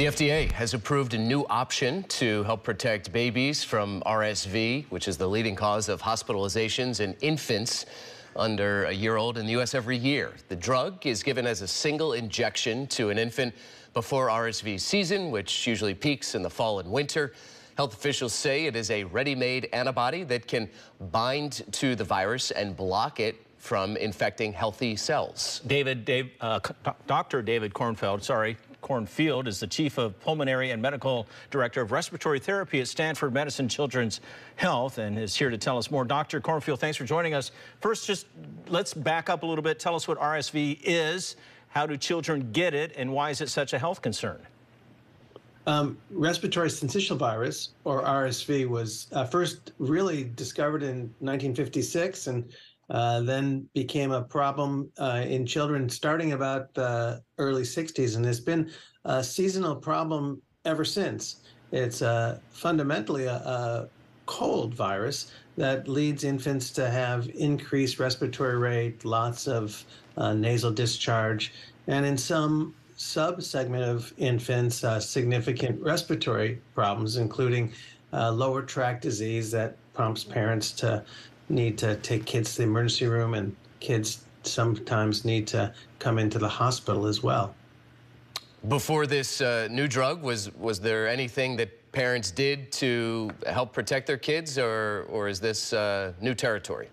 The FDA has approved a new option to help protect babies from RSV, which is the leading cause of hospitalizations in infants under a year old in the U.S. every year. The drug is given as a single injection to an infant before RSV season, which usually peaks in the fall and winter. Health officials say it is a ready-made antibody that can bind to the virus and block it from infecting healthy cells. Dr. David Cornfield is the Chief of Pulmonary and Medical Director of Respiratory Therapy at Stanford Medicine Children's Health and is here to tell us more. Dr. Cornfield, thanks for joining us. First, just let's back up a little bit. Tell us what RSV is, how do children get it, and why is it such a health concern? Respiratory syncytial virus, or RSV, was first really discovered in 1956 and then became a problem in children starting about the early 60s, and it's been a seasonal problem ever since. It's fundamentally a cold virus that leads infants to have increased respiratory rate, lots of nasal discharge, and in some subsegment of infants, significant respiratory problems, including lower tract disease that prompts parents to need to take kids to the emergency room, and kids sometimes need to come into the hospital as well. Before this new drug, was there anything that parents did to help protect their kids, or is this new territory?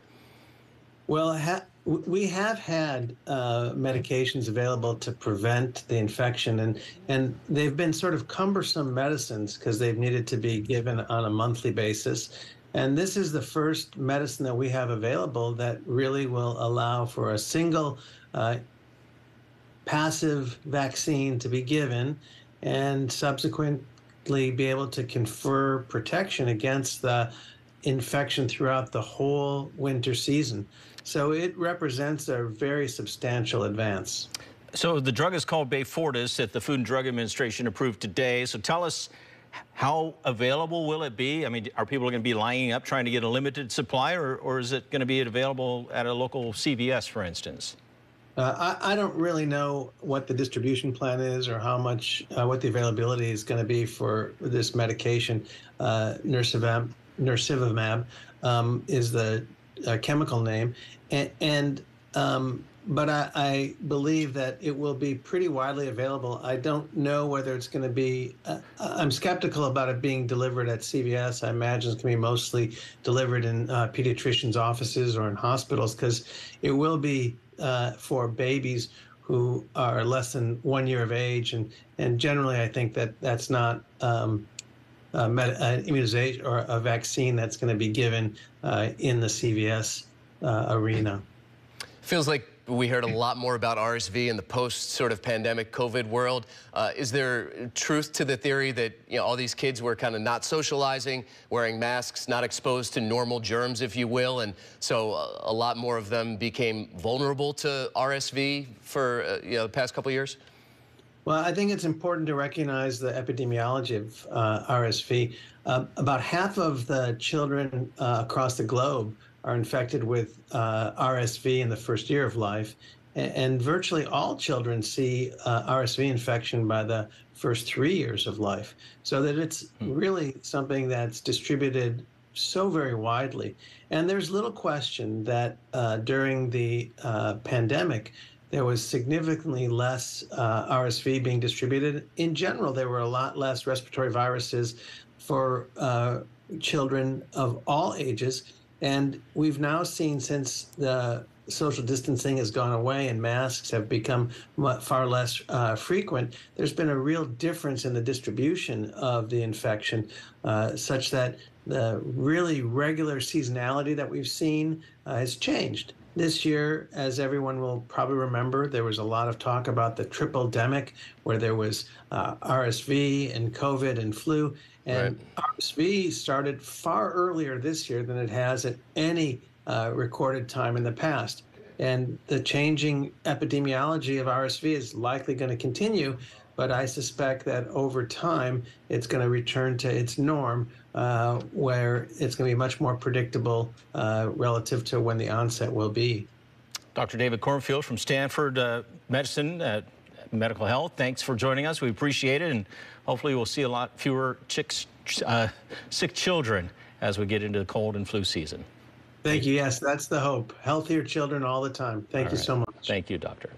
Well, we have had medications available to prevent the infection, and they've been sort of cumbersome medicines because they've needed to be given on a monthly basis. And this is the first medicine that we have available that really will allow for a single passive vaccine to be given and subsequently be able to confer protection against the infection throughout the whole winter season. So it represents a very substantial advance. So the drug is called Beyfortus that the Food and Drug Administration approved today. So tell us, how available will it be? I mean, are people going to be lining up trying to get a limited supply, or is it going to be available at a local CVS, for instance? I don't really know what the distribution plan is or how much, what the availability is going to be for this medication. Nursivimab is the chemical name, but I believe that it will be pretty widely available. I don't know whether it's going to be, I'm skeptical about it being delivered at CVS. I imagine it's going to be mostly delivered in pediatricians' offices or in hospitals, because it will be for babies who are less than 1 year of age. And generally, I think that that's not an immunization or a vaccine that's going to be given in the CVS arena. Feels like we heard a lot more about RSV in the post sort of pandemic COVID world. Is there truth to the theory that all these kids were kind of not socializing, wearing masks, not exposed to normal germs, if you will, and so a lot more of them became vulnerable to RSV for the past couple of years? Well, I think it's important to recognize the epidemiology of RSV. About half of the children across the globe are infected with RSV in the first year of life, and virtually all children see RSV infection by the first 3 years of life, so that it's really something that's distributed so very widely. And there's little question that during the pandemic, there was significantly less RSV being distributed. In general, there were a lot less respiratory viruses for children of all ages. And we've now seen, since the social distancing has gone away and masks have become far less frequent, there's been a real difference in the distribution of the infection, such that the really regular seasonality that we've seen has changed. This year, as everyone will probably remember, there was a lot of talk about the triple-demic, where there was RSV and COVID and flu. And RSV started far earlier this year than it has at any recorded time in the past. And the changing epidemiology of RSV is likely going to continue, but I suspect that over time it's going to return to its norm, where it's going to be much more predictable relative to when the onset will be. Dr. David Cornfield from Stanford Medicine Medical Health. Thanks for joining us. We appreciate it, and hopefully we'll see a lot fewer sick children as we get into the cold and flu season. Thank you. Yes, that's the hope. Healthier children all the time. Thank you so much. Thank you, Doctor.